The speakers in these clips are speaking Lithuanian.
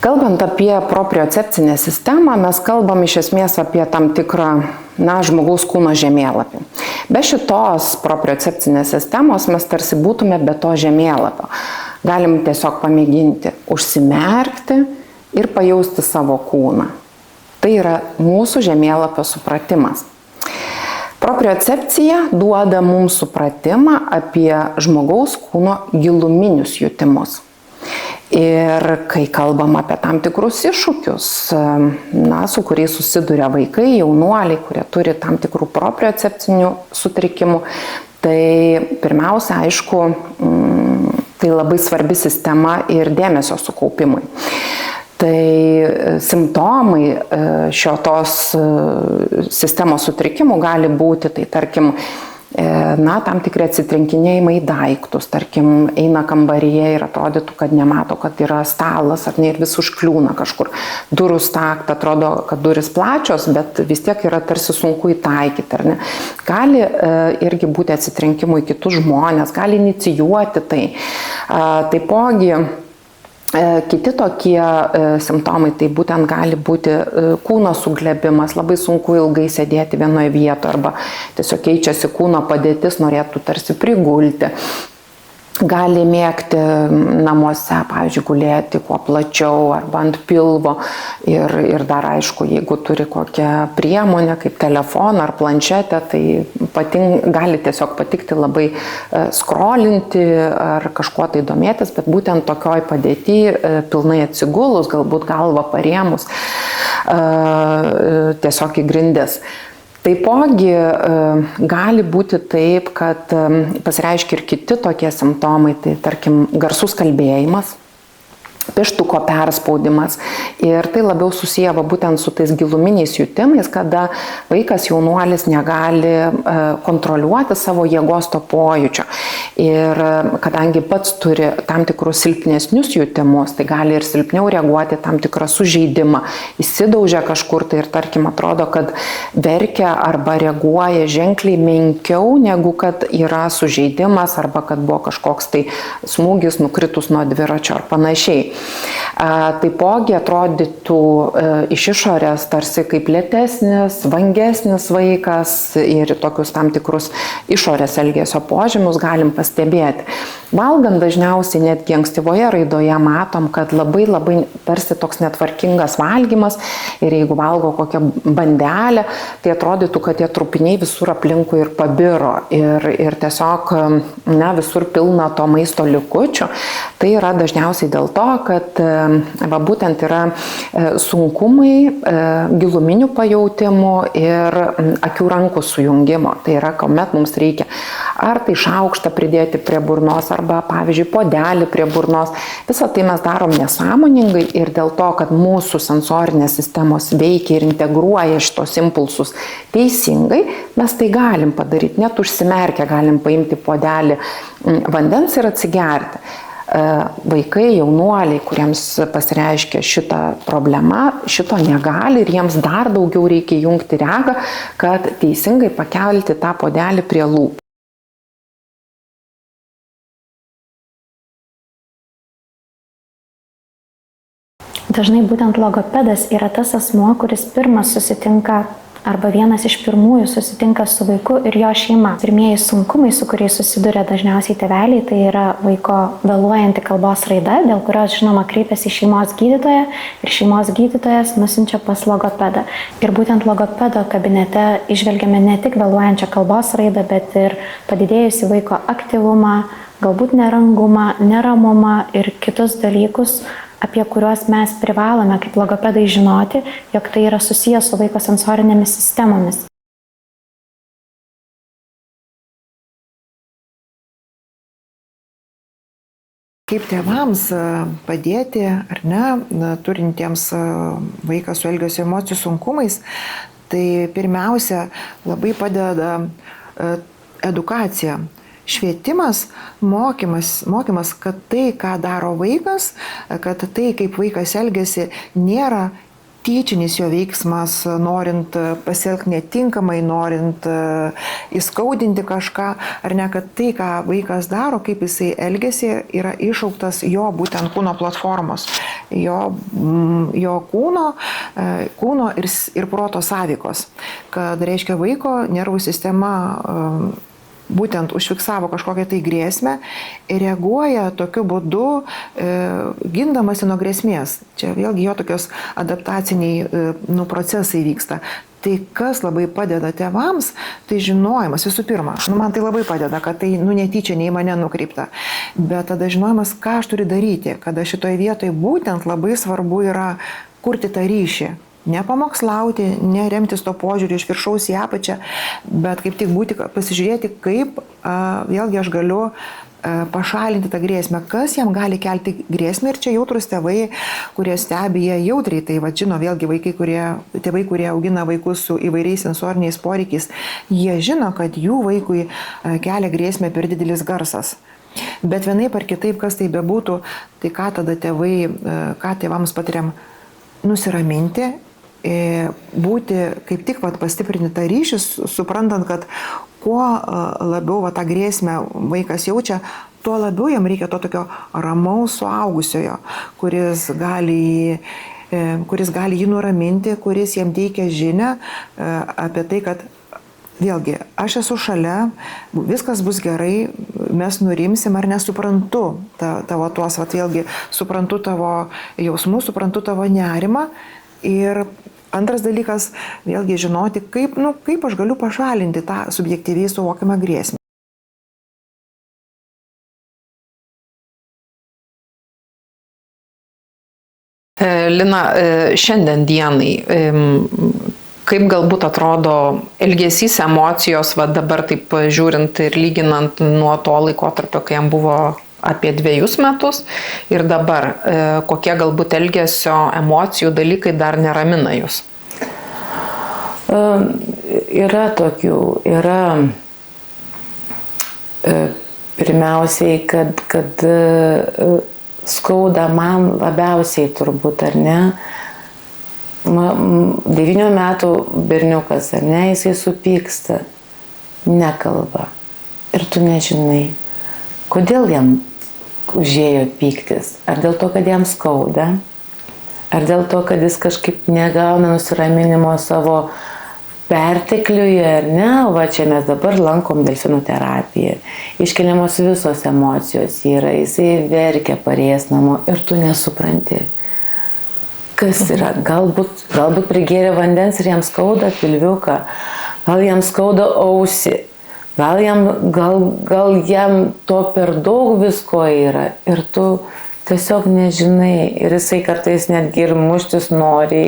Kalbant apie propriocepcinę sistemą, mes kalbam iš esmės apie tam tikrą, žmogaus kūno žemėlapį. Be šitos propriocepcinės sistemos mes tarsi būtume be to žemėlapio. Galim tiesiog pamėginti užsimerkti ir pajausti savo kūną. Tai yra mūsų žemėlapio supratimas. Propriocepcija duoda mums supratimą apie žmogaus kūno giluminius jutimus. Ir kai kalbam apie tam tikrus iššūkius, su kuriais susiduria vaikai, jaunuoliai, kurie turi tam tikrų propriocepcinių sutrikimų, tai pirmiausia, aišku, tai labai svarbi sistema ir dėmesio sukaupimui. Tai simptomai šios sistemos sutrikimų gali būti, tai tarkim, tam tikri atsitrenkinėjimai į daiktus, tarkim, eina kambaryje ir atrodytų, kad nemato, kad yra stalas, ar ne, ir vis užkliūna kažkur. Durų staktą, atrodo, kad durys plačios, bet vis tiek yra tarsi sunku įtaikyti, ar ne. Gali irgi būti atsitrenkimų į kitus žmonės, gali inicijuoti tai. Taipogi, kiti tokie simptomai, tai būtent gali būti kūno suglebimas, labai sunku ilgai sėdėti vienoje vietoje arba tiesiog keičiasi kūno padėtis, norėtų tarsi prigulti. Gali mėgti namuose, pavyzdžiui, gulėti kuo plačiau arba ant pilvo ir dar aišku, jeigu turi kokią priemonę kaip telefoną ar planšetę, tai gali tiesiog patikti labai skrolinti ar kažkuo tai domėtis, bet būtent tokioj padėty pilnai atsigulus, galbūt galvą parėmus tiesiog į grindis. Taipogi gali būti taip, kad pasireiškia ir kiti tokie simptomai, tai tarkim garsus kalbėjimas, pieštuko perspaudimas ir tai labiau susiję būtent su tais giluminiais jutimais, kada vaikas, jaunuolis negali kontroliuoti savo jėgos to pojūčio. Ir kadangi pats turi tam tikrus silpnesnius jutimus, tai gali ir silpniau reaguoti tam tikrą sužeidimą, įsidaužia kažkur tai ir tarkim atrodo, kad verkia arba reaguoja ženkliai menkiau, negu kad yra sužeidimas arba kad buvo kažkoks tai smūgis nukritus nuo dviračio ar panašiai. Taipogi atrodytų iš išorės tarsi kaip lėtesnis, vangesnis vaikas ir tokius tam tikrus išorės elgesio požymius galim pastebėti. Valgant dažniausiai netgi ankstyvoje raidoje matom, kad labai tarsi toks netvarkingas valgymas ir jeigu valgo kokią bandelę, tai atrodytų, kad tie trupiniai visur aplinkui ir pabiro ir tiesiog visur pilna to maisto likučių. Tai yra dažniausiai dėl to, kad būtent yra sunkumai giluminių pajautimų ir akių rankų sujungimo. Tai yra, kuomet mums reikia ar tai šaukštą pridėti prie burnos, arba, pavyzdžiui, puodelį prie burnos. Visą tai mes darom nesąmoningai ir dėl to, kad mūsų sensorinės sistemos veikia ir integruoja šitos impulsus teisingai, mes tai galim padaryti. Net užsimerkę galim paimti puodelį vandens ir atsigerti. Vaikai, jaunuoliai, kuriems pasireiškia šitą problemą, šito negali ir jiems dar daugiau reikia jungti regą, kad teisingai pakelti tą puodelį prie lūpų. Dažnai būtent logopedas yra tas asmuo, kuris pirmas susitinka arba vienas iš pirmųjų susitinka su vaiku ir jo šeima. Pirmieji sunkumai, su kuriais susiduria dažniausiai tėveliai, tai yra vaiko vėluojanti kalbos raida, dėl kurios, žinoma, kreipiasi į šeimos gydytoją ir šeimos gydytojas nusiunčia pas logopedą. Ir būtent logopedo kabinete išvelgiame ne tik vėluojančią kalbos raidą, bet ir padidėjusi vaiko aktyvumą, galbūt nerangumą, neramumą ir kitus dalykus, apie kuriuos mes privalome kaip logopedai žinoti, jog tai yra susijęs su vaiko sensorinėmis sistemomis. Kaip tėvams padėti, ar ne, turintiems vaiką su elgesio emocijų sunkumais, tai pirmiausia labai padeda edukacija. Švietimas, mokymas, kad tai, ką daro vaikas, kad tai, kaip vaikas elgiasi, nėra tyčinis jo veiksmas, norint pasielgti netinkamai, norint įskaudinti kažką, ar ne, kad tai, ką vaikas daro, kaip jisai elgesi, yra iššauktas jo būtent kūno platformos, jo kūno ir proto sąveikos, kad reiškia vaiko nervų sistema būtent užfiksavo kažkokią tai grėsmę ir reaguoja tokiu būdu, gindamasi nuo grėsmės. Čia vėlgi jo tokios adaptaciniai procesai vyksta. Tai kas labai padeda tėvams, tai žinojimas visų pirma. Man tai labai padeda, kad tai netyčia nei mane nukreipta. Bet tada žinojimas, ką aš turiu daryti, kada šitoje vietoje būtent labai svarbu yra kurti tą ryšį. Nepamokslauti, neremtis to požiūrį iš viršaus į apačią, bet kaip tik pasižiūrėti, kaip vėlgi aš galiu pašalinti tą grėsmę, kas jam gali kelti grėsmę ir čia jautrus tėvai, kurie stebi, jie jautriai, tai žino vėlgi tėvai, kurie augina vaikus su įvairiais sensoriniais poreikiais, jie žino, kad jų vaikui kelia grėsmę per didelis garsas. Bet vienaip ar kitaip, kas tai bebūtų, tai ką tada ką tėvams patiriam? Nusiraminti, būti kaip tik pastiprinti tą ryšį, suprantant, kad kuo labiau tą grėsmę vaikas jaučia, tuo labiau jam reikia to tokio ramaus suaugusiojo, kuris gali jį nuraminti, kuris jam teikia žinią apie tai, kad vėlgi, aš esu šalia, viskas bus gerai, mes nurimsim ar nesuprantu tavo tuos, vėlgi, suprantu tavo jausmus, suprantu tavo nerimą. Ir antras dalykas, vėlgi žinoti, kaip aš galiu pašalinti tą subjektyviai suvokiamą grėsmę. Lina, šiandien dienai, kaip galbūt atrodo elgesys, emocijos, dabar taip žiūrint ir lyginant nuo to laikotarpio, kai jam buvo apie 2 metus ir dabar, kokie galbūt elgesio, emocijų dalykai dar neramina jūs? Yra tokių, pirmiausiai, kad skauda man labiausiai turbūt, ar ne? 9 metų berniukas, ar ne, jisai supyksta, nekalba. Ir tu nežinai, kodėl jam užėjo pyktis. Ar dėl to, kad jam skauda, ar dėl to, kad jis kažkaip negauna nusiraminimo savo pertekliuje, ar ne? Va čia mes dabar lankom delfinų terapiją. Iškeliamos visos emocijos yra, jisai verkia parėjęs namo ir tu nesupranti. Kas yra? Galbūt prigėrė vandens ir jam skauda pilviuką, gal jam skauda ausį, gal jam to per daug visko yra ir tu tiesiog nežinai. Ir jisai kartais netgi ir muštis nori,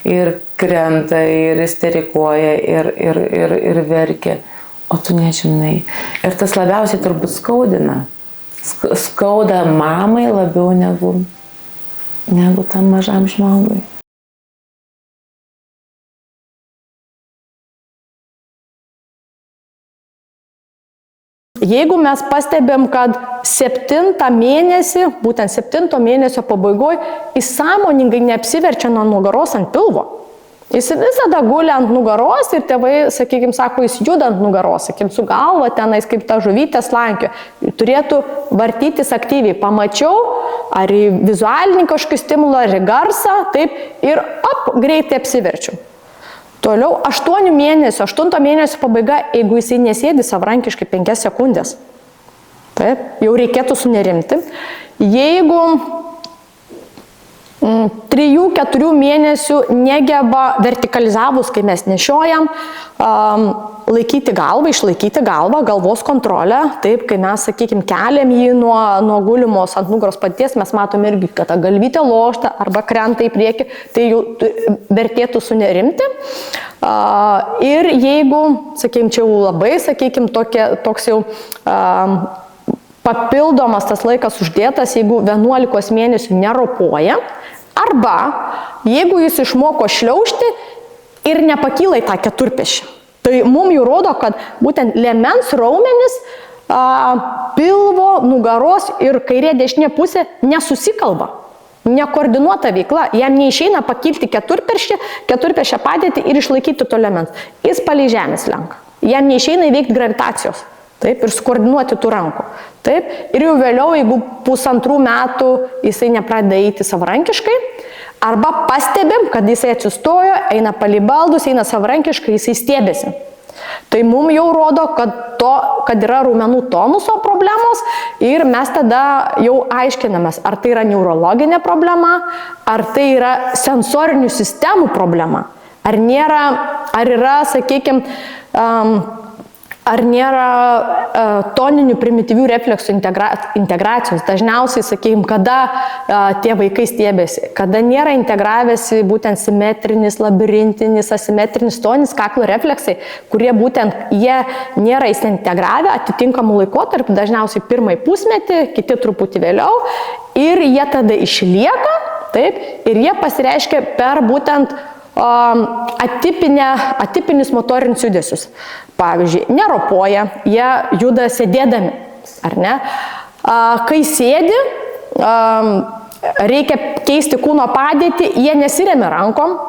ir krenta, ir isterikuoja, ir verkia, o tu nežinai. Ir tas labiausiai turbūt skaudina. Skauda mamai labiau negu tam mažam žmogui. Jeigu mes pastebėm, kad 7 mėnesį, būtent 7 mėnesio pabaigoje, jis sąmoningai neapsiverčia nuo nugaros ant pilvo. Jis visada guli ant nugaros ir tėvai, sakykime, sako, jis juda ant nugaros, sakykime, su galva tenais kaip ta žuvytė slankio. Turėtų vartytis aktyviai. Pamačiau, ar į vizualinį kažkokį stimulą, ar į garsą, taip, ir greitai apsiverčiu. Toliau 8 mėnesio pabaiga, jeigu jisai nesėdi savarankiškai 5 sekundės, taip, jau reikėtų sunerimti. Jeigu 3-4 mėnesių negeba vertikalizavus, kai mes nešiojam, laikyti galvą, išlaikyti galvą, galvos kontrolę, taip, kai mes, sakykime, keliam jį nuo gulimos ant nugaros paties, mes matome irgi, kad ta galvytė lošta arba krenta į priekį, tai jau vertėtų sunerimti. Ir jeigu, sakykime, čia jau labai, sakykime, toks jau papildomas tas laikas uždėtas, jeigu 11 mėnesių neropoja, arba jeigu jis išmoko šliaužti ir nepakyla į tą keturpėšį. Tai mums jau rodo, kad būtent liemens raumenys, pilvo, nugaros ir kairė dešinė pusė nesusikalba. Nekoordinuota veikla, jam neišeina pakilti keturpėsčią padėtį ir išlaikyti tolimens. Jis palei žemės lenka. Jam neišeina įveikti gravitacijos. Taip, ir sukoordinuoti tų rankų. Taip, ir jau vėliau, jeigu 1,5 metų jisai nepradeda eiti savarankiškai, arba pastebim, kad jisai atsistojo, eina palei baldus, eina savarankiškai, jisai stebėsi. Tai mums jau rodo, kad yra raumenų tonuso problemos ir mes tada jau aiškinamės, ar tai yra neurologinė problema, ar tai yra sensorinių sistemų problema, ar yra, sakykime, ar nėra toninių primityvių refleksų integracijos. Dažniausiai, sakykime, kada tie vaikai stebėsi, kada nėra integravęsi būtent simetrinis, labirintinis, asimetrinis, toninis kaklo refleksai, kurie būtent jie nėra įsiintegravę atitinkamų laikotarpių, dažniausiai pirmąjį pusmetį, kiti truputį vėliau, ir jie tada išlieka, taip, ir jie pasireiškia per būtent atipinius motorinius judesius. Pavyzdžiui, neropoja, jie juda sėdėdami, ar ne? Kai sėdi, reikia keisti kūno padėtį, jie nesiremia rankom,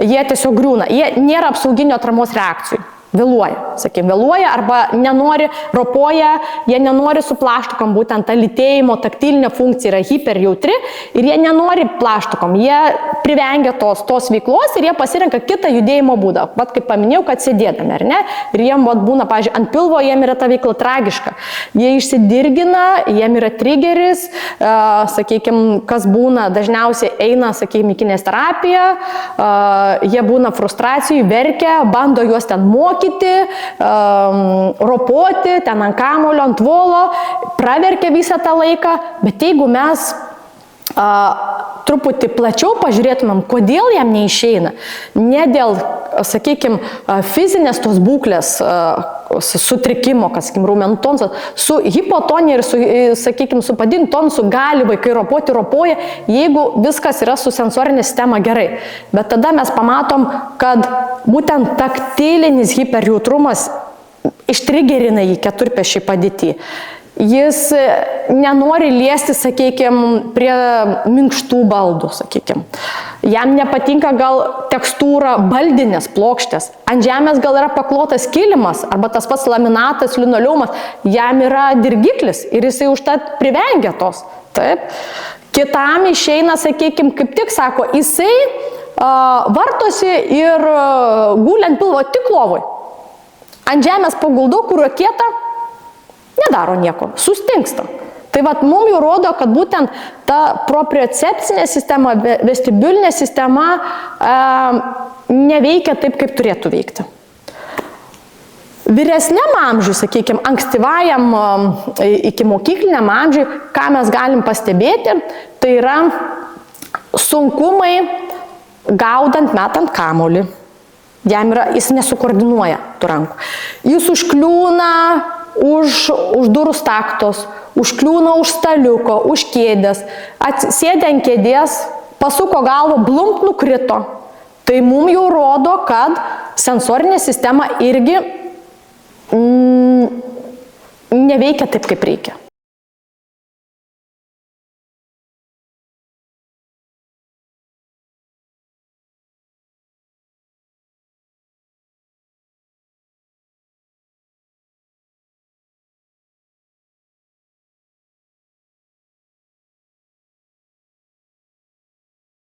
jie tiesiog griūna, jie nėra apsauginio atramos reakcijų. Vėluoja arba nenori, ropoja, jie nenori su plaštukom, būtent ta lytėjimo taktilinė funkcija yra hiperjautri ir jie nenori plaštukom, jie privengia tos veiklos ir jie pasirenka kitą judėjimo būdą. Vat kaip paminėjau, kad sėdėdami, ar ne? Ir jiem būna, pavyzdžiui, ant pilvo jiem yra ta veikla tragiška. Jie išsidirgina, jiem yra trigeris, sakykime, kas būna, dažniausiai eina, sakykime, kinesterapiją, jie būna frustracijų, verkia, bando juos ten mokyti, ropoti, ten ant kamulio, ant volo, praverkia visą tą laiką, bet jeigu mes truputį plačiau pažiūrėtumėm, kodėl jam neišeina, ne dėl, sakykime, fizinės tos būklės sutrikimo, kad, sakykime, raumenų tonusas, su hipotonija ir su, sakykime, su padidintu tonusu gali vaikai ropoja, jeigu viskas yra su sensorinė sistema gerai. Bet tada mes pamatom, kad būtent taktilinis hiperjautrumas ištrigerina jį keturpėsčiai padėtį. Jis nenori liesti, sakykime, prie minkštų baldų, sakykime. Jam nepatinka gal tekstūra baldinės plokštės. Ant žemės gal yra paklotas kilimas arba tas pats laminatas, linoleumas. Jam yra dirgiklis ir jisai užtat privengia tos. Taip. Kitam išeina, sakykime, kaip tik sako, jisai vartosi ir guli ant pilvo tik lovoj. Ant žemės paguldau, kurio kieta, nedaro nieko, sustingsta. Tai vat mums jau rodo, kad būtent ta propriocepcinė sistema, vestibulinė sistema neveikia taip, kaip turėtų veikti. Vyresniam amžiui, sakykime, ankstyvajam iki mokykliniam amžiui, ką mes galim pastebėti, tai yra sunkumai gaudant, metant kamuolį. Jis nesukoordinuoja tų rankų. Jis užkliūna už durų staktos, užkliūna už staliuko, už kėdės, atsėdė ant kėdės, pasuko galvą, blump nukrito. Tai mums jau rodo, kad sensorinė sistema irgi neveikia taip, kaip reikia.